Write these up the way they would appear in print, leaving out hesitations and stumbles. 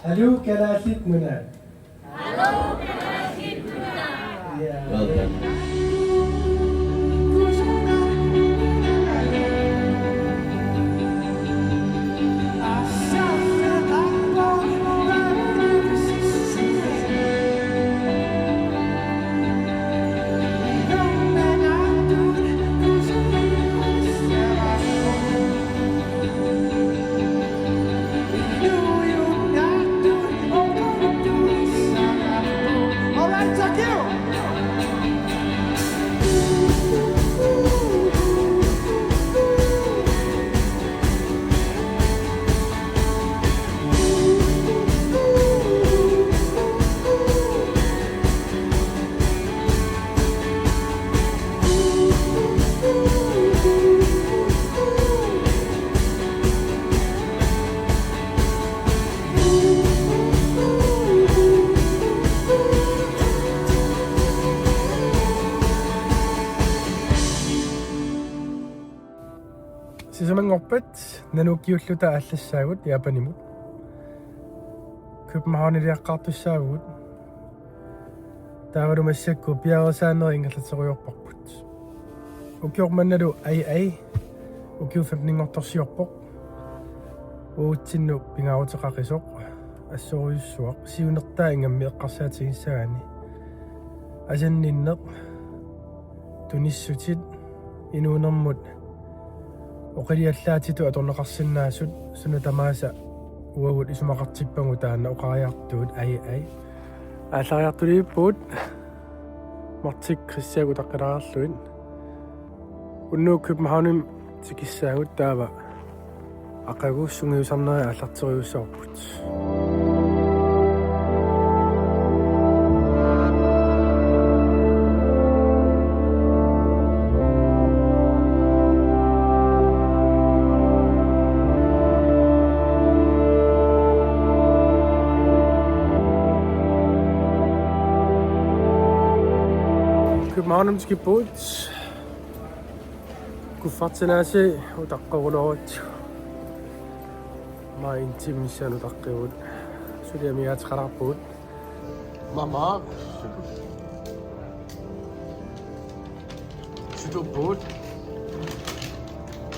Hallo Kalaallit Nunaanni. Hallo Kalaallit Nunaanni. Yeah. Welcome. Sisamangorpat Nanook Japanimi Japanimut. Københavniliaqqartussaagut. Taavalumassakku piaresaaneringallatserujorparput. Ukiormannalu ai. Ukiufamningortorsiorpoq. Uutsinnu pingaruteqaqisoq. Assoruyussuaq siunertaa ingammi eqqarsaatigissaani. Asanninneq. Tunissutit inuunermut. Oqiliallaatitu atorneqarsinnaasut sunutamaasa uagut isumaqartippangu taanna oqariartuut ai. Aallariartuliippuut martik krissiagu taqqilaraarluin. Unnu Københavnim tikissaagut taava aqagu sungiusarneri aallarteriussorput. Københavnimski boot kuffartinaasi utaqqoruluarut ma intimissaanu taqqirut suliamiaatqalarpuut mama sutuppuut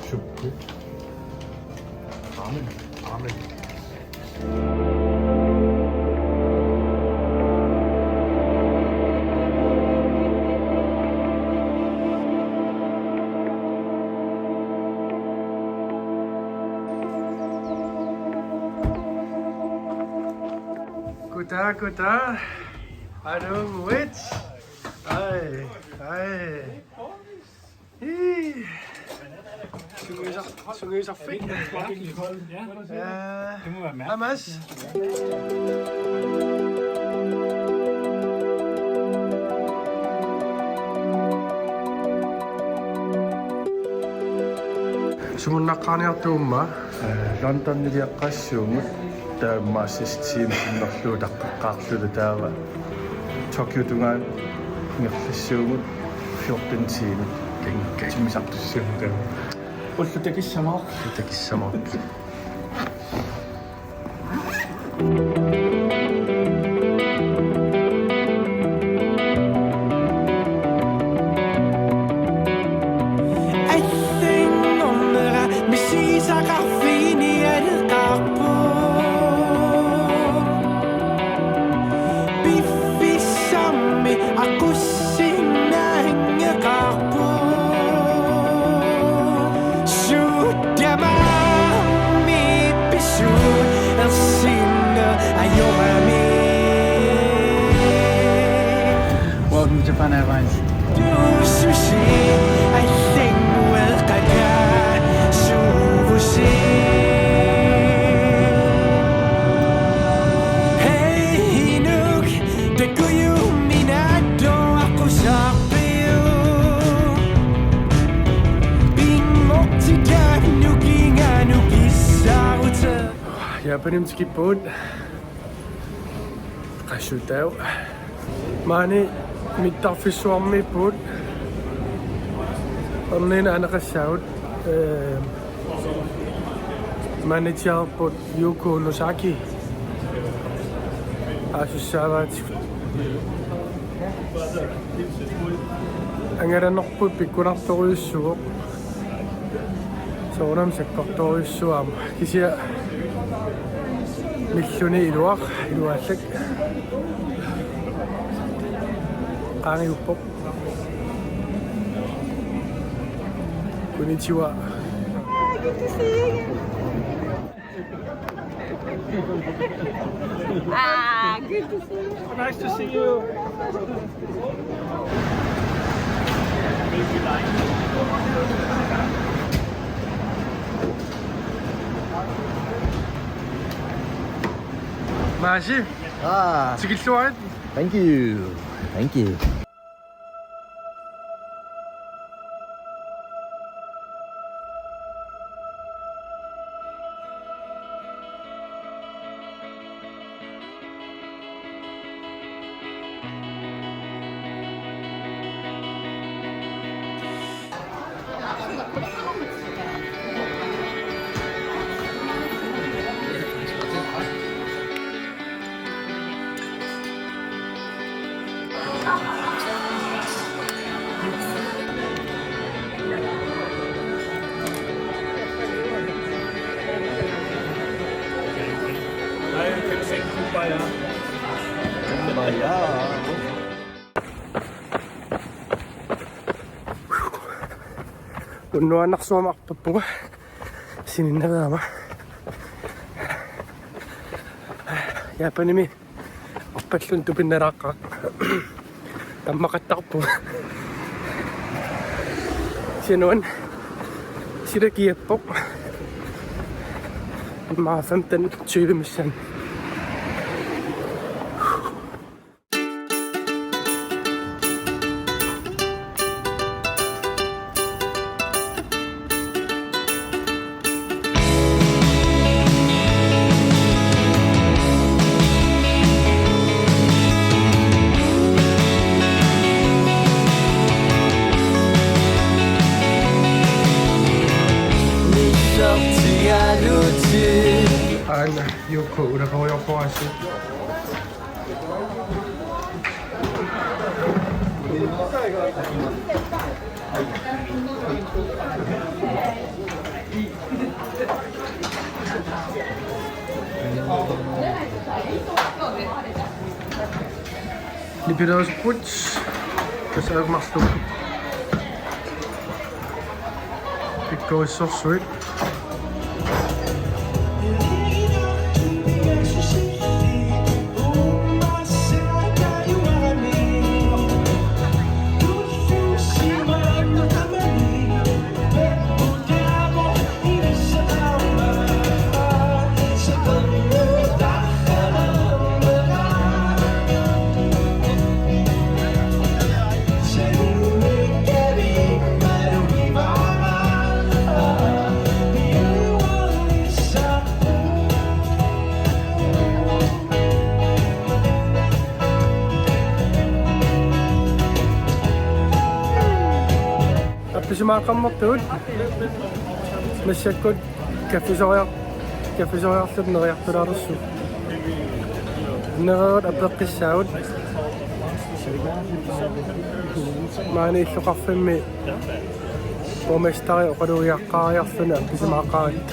Supput. Amen. Goddag. Hallo, Muet. Hej. Sunge så fint. Ja. Det må være mærkeligt. Hej, Mads. Sumunnaqarniartuumma Londonniliaqqassuumut taamaassistiin sinnerluutaqqaqqaarlulu taava Tokyo tungaan ngerlassuumut 14 timer timisartussuumut taava ullutakissamaq Welcome to Japan Airlines. Japanimski boot qashutaw maani mittarfissuarmi boot onnina anaqassaut manager boot Yoko Nosaki аасуссааваатик ангаланерпут пиккунарторуйуссуго соорам саккорторуйуссуаама кисиа миллуни илуааллак qaniuppoq konnichiwa. Good to see you. Nice to see you. Maashi, sigilluarit Thank you. Thank you. unnuannarsuamarpappuga sininnaveama Japanimi orpallun tupinnalaaqqaq tammaqattarpu sinuan silakiappoq maa 15-20 missan aina jukko urakojopoasi nipilersorput tusaamaneqarnerpaat pikkuissorsuit pisumaaqammartuut massakkut kaffisoriarlut neriartulaalersu nererat apeqqissaavut maani illuqarfimmi pomestari oqalugiaqqaariarluna pisumaaqaarit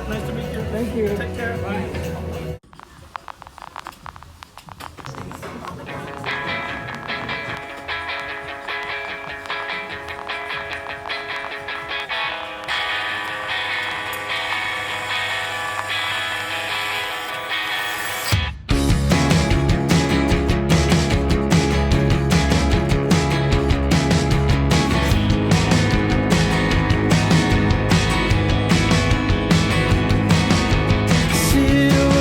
Nice to meet you. Thank you. Take care. Bye. See you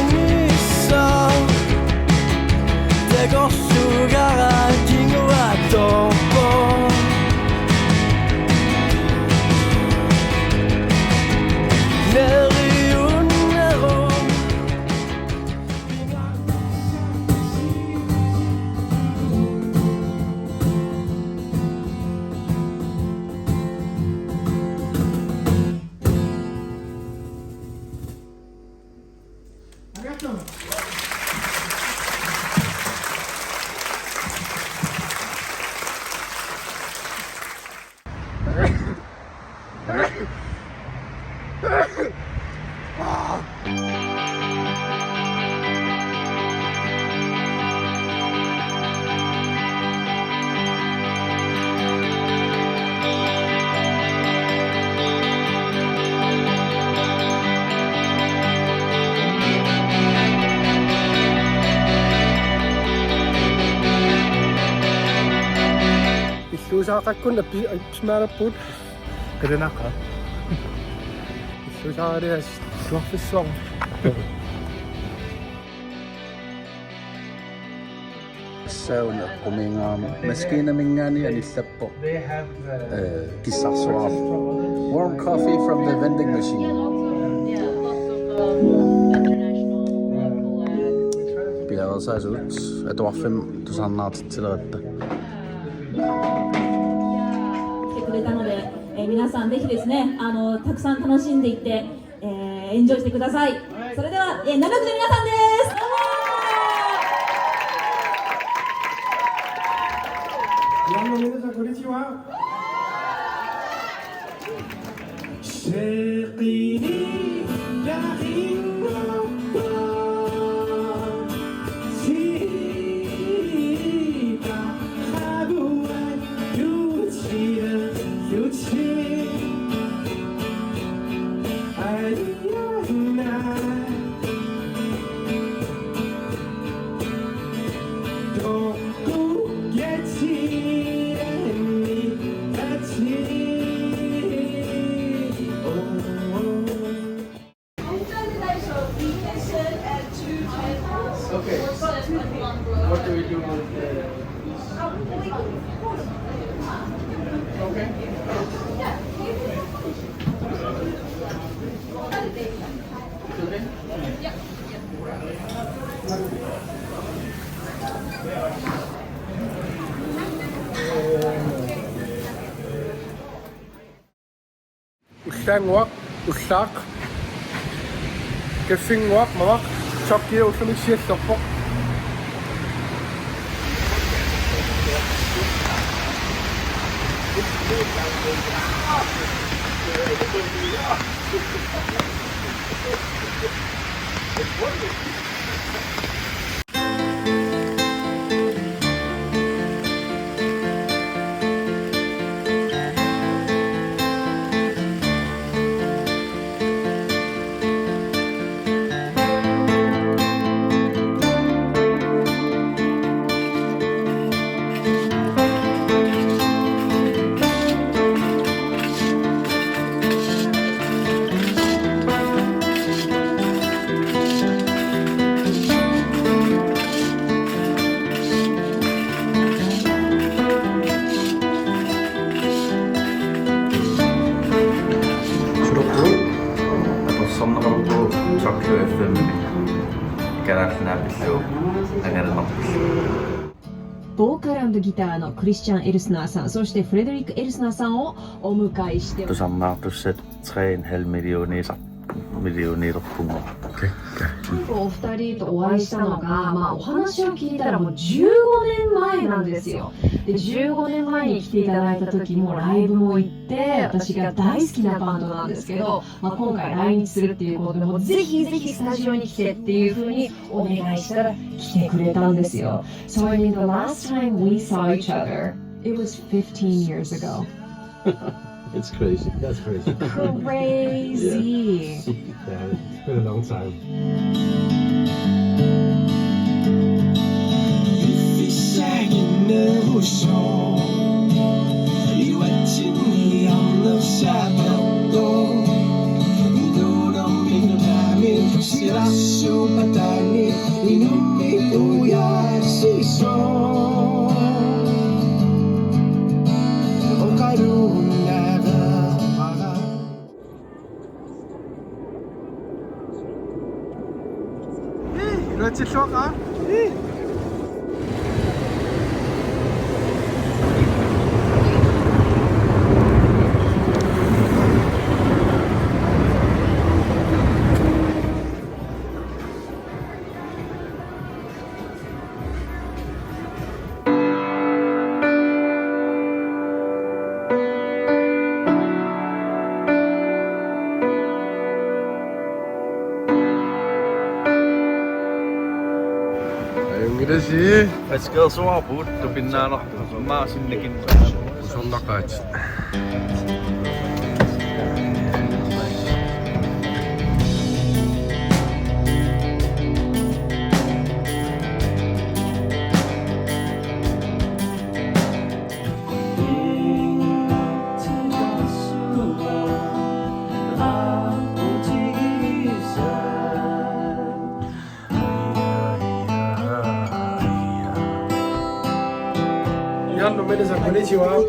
tusaqakkun pismaarput 그러나까. tusaareas tuarfissuar Sauna kuminga maskina mingani anillappo. Kissarsuar. Warm coffee from the vending machine. Pilersornermik atuarfim tusarnaartitsineret. 来てくれたので、皆さんぜひですね、たくさん楽しんでいって、エンジョイしてください。それでは、ナノックの皆さんです。どうも皆さんこんにちは。What do we do with the... Ullaanguaq ullaaq kaffingguaq mavaq chokkia ullamissiallorpoq Tokyo FM Kalaallit Angalanermit ボーカル&ギターのクリスチャン・エルスナーさん、そしてフレデリック・エルスナーさんをお迎えしてtusarnaartusset 3,5 millioneerpunga. お二人とお会いしたのが、お話を聞いたらもう15年前なんですよ。で、15年前に来ていただいた時もライブも行って、私が大好きなバンドなんですけど、今回来日するっていうことでもうぜひぜひスタジオに来てっていう風にお願いしたら来てくれたんですよ。So I mean the last time we saw each other, it was 15 years ago. It's crazy. That's crazy. Crazy. Yeah, it's been a long time. Rødtilluqa Englesi Askeelsuarput tupinnaanartu maasinnikin tusarnaaqaat の皆さんこんにちは。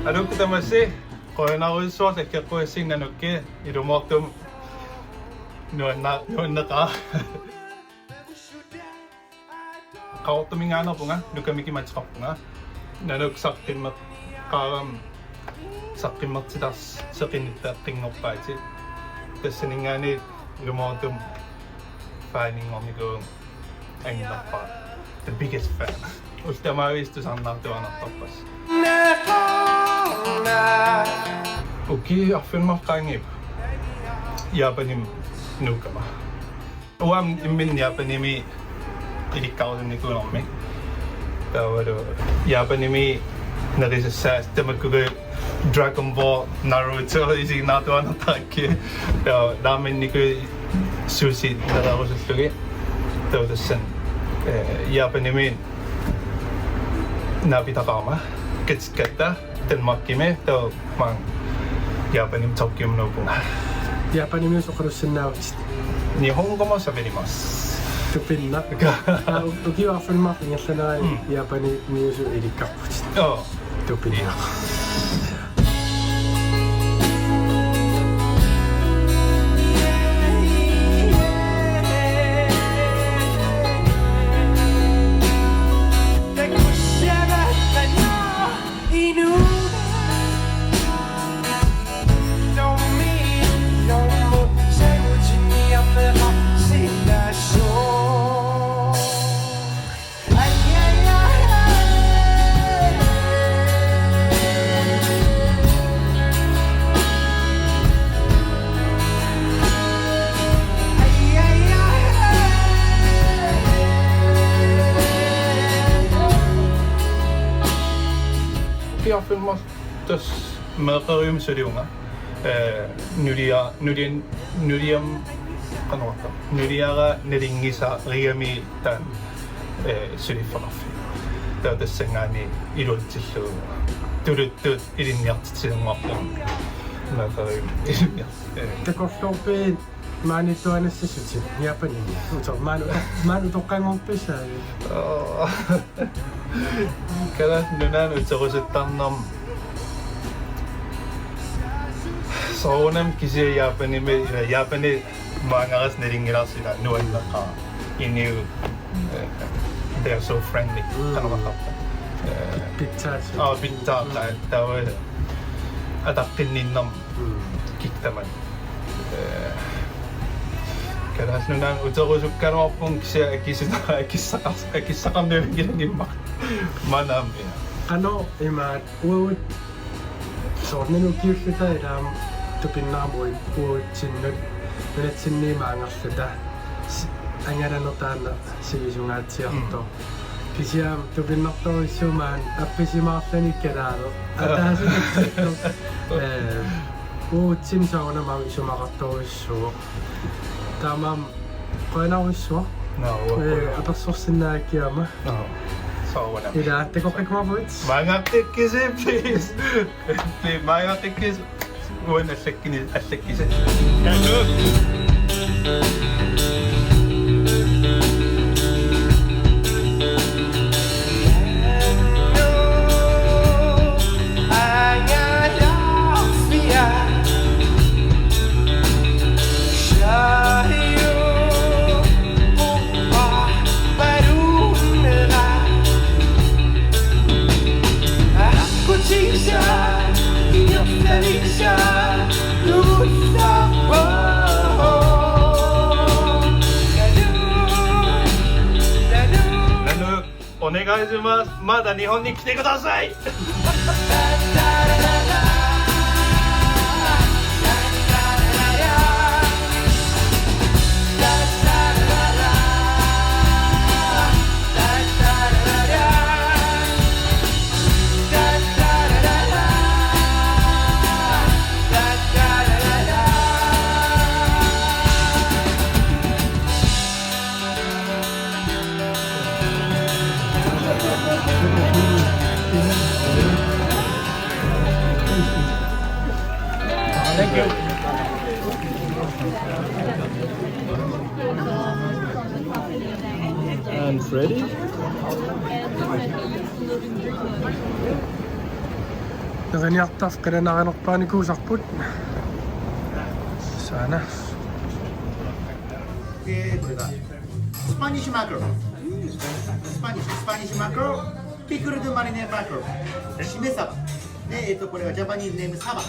Aduh kita masih kalau nak usul saya kira kau sing Nanook itu mau tu nuannarisaminnik. Kau tu mingana punga, duka miki macam punga. Nanook saqqummiussinerat saqqummiussinerat sidas qanittumik. Terus ningani itu mau tu finding om itu angalapput, the biggest fan. Ultima vez tusaarnaartitsinernit. Okei, afilma kangib. Japanim nukama. Uam imin Japanimi ilikkauden ikunommi. Tawado Japanimi narisassa tamakuga Dragon Ball Naruto isi natuannataki. Taw damen niku sushi nararusullugi. Tawdassan Japanimi naapitaqaama kitskatta tanmakkime taw mang Japanim tokkium no punga. Japanimi soqarussinnaavit. Nihongo mo saberimasu. Tupinna. Uki wa filma ngallanaa Japanimi su ilikkapput. Oh, Tupinna. Filmas tas maqarium suriunga nuriam qanoq nuriaga neringisa riami tan surifarafi taadassangani ilutsillu tuluttut ilinniartitsinernartum maqarium Takorlorpin maanittuanassasutit Japanimi. Utor maanu toqqangorpissa. Kalas nunanut terusuttarnam soonam kisi Japani maangaras nelingilarsila nuannaqa inu they're so friendly qanoqarpa Pittaat. pittaaqqa tawa ataqqinninnam kiktaman kalas nunan uterusukkanuarpun kissaqarnergilangimmaq manam Qanoq imaat uut soornanukiullata ilaam tupinnaarmuit uutsinnak minatsinniimaangarlata angalanertaanna sigisungaatsiarto kisiam tupinnartorissumaan appisimaarlani kalaalo ataasinaksettu uutsin soornamam isumaqartorissuo tamam qanarussua apersorsinnaakkiama soonam ila tekoqikmapuit maangaqtikkisi please maangaqtikkis uan allakkise Nanook, お願いします。まだ日本に来てください。Thank you. And Freddy? Naganyaqtaf ka na nakanokpani kusakput. Sana. これがスパニッシュマクロ、スパニッシュマクロ、ピクルドマリネマクロ、しめサバで、これがジャパニーズネームサバ。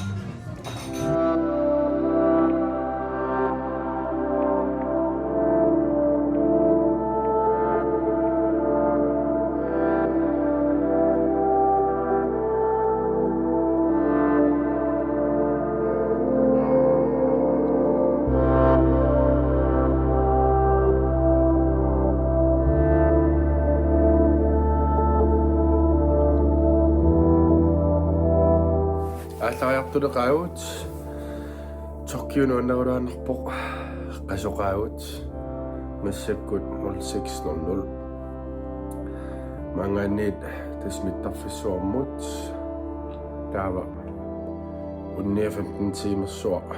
Aallakaatitassiortut tokkiu nuannarisaminnik qasoqaagut massakkut 06:00 mangaanniit tasmittarfissuarmut taava unnia 15 timersuaq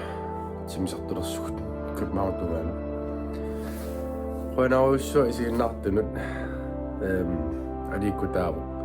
timisartulersugut København qanaruussua isiginnartunut aliikkutaavu